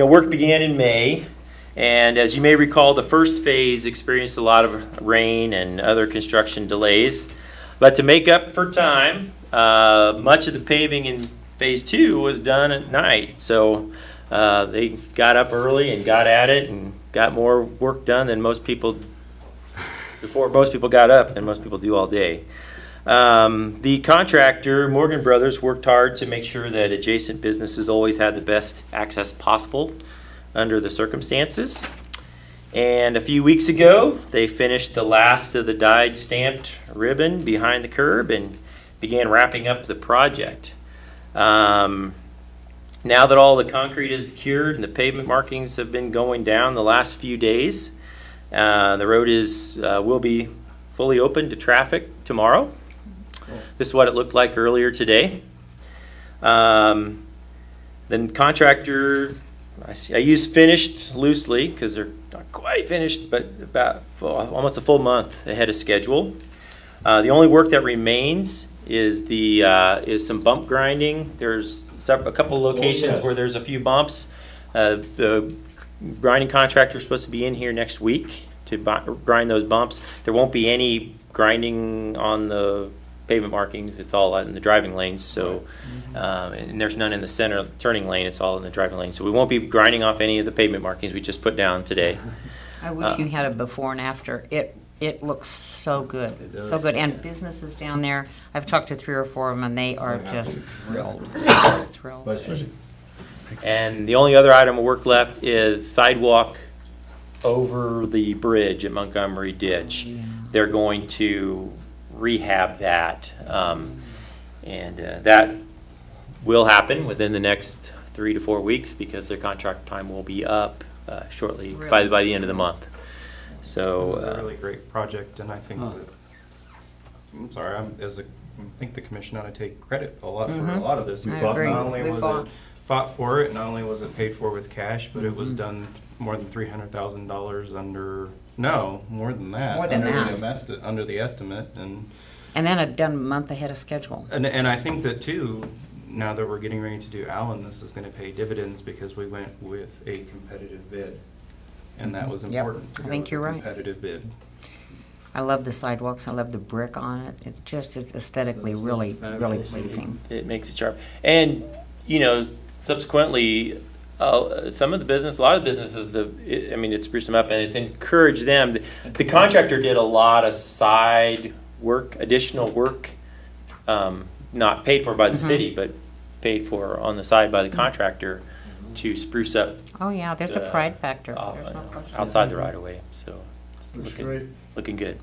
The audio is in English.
Work began in May, and as you may recall, the first phase experienced a lot of rain and other construction delays. But to make up for time, much of the paving in phase 2 was done at night. So they got up early and got at it and got more work done than most people before most people got up and most people do all day. The contractor, Morgan Brothers, worked hard to make sure that adjacent businesses always had the best access possible under the circumstances. And a few weeks ago, they finished the last of the dyed stamped ribbon behind the curb and began wrapping up the project. Now that all the concrete is cured and the pavement markings have been going down the last few days, the road will be fully open to traffic tomorrow. Cool. This is what it looked like earlier today. The contractor, I use finished loosely because they're not quite finished, but about almost a full month ahead of schedule. The only work that remains is some bump grinding. There's a couple of locations where there's a few bumps. The grinding contractor is supposed to be in here next week to grind those bumps. There won't be any grinding on the pavement markings. It's all in the driving lanes. So, and there's none in the center turning lane. It's all in the driving lane. So we won't be grinding off any of the pavement markings we just put down today. I wish you had a before and after. It looks so good, so good. And businesses down there, I've talked to 3 or 4 of them, and they are just thrilled. Just thrilled. And the only other item of work left is sidewalk over the bridge at Montgomery Ditch. Yeah. They're going to rehab that, and that will happen within the next 3 to 4 weeks because their contract time will be up shortly by the end of the month. So this is a really great project, and I think I think the commission ought to take credit a lot for a lot of this. I Because agree. not only We was fought. it fought for it, not only was it paid for with cash, but it was done more than $300,000 under. No, more than that. More than Under the estimate, and And then done a month ahead of schedule. and I think that too. Now that we're getting ready to do Allen, this is going to pay dividends because we went with a competitive bid, and that was Yep. important. to I go think with you're a right. Competitive bid. I love the sidewalks. I love the brick on it. It just is aesthetically really pleasing. it makes it sharp. And subsequently, a lot of businesses, it spruced them up and it's encouraged them. The contractor did a lot of side work, additional work, not paid for by the city, but paid for on the side by the contractor to spruce up Oh, yeah, there's a pride factor. There's no question. outside the right of way. So it's looking good.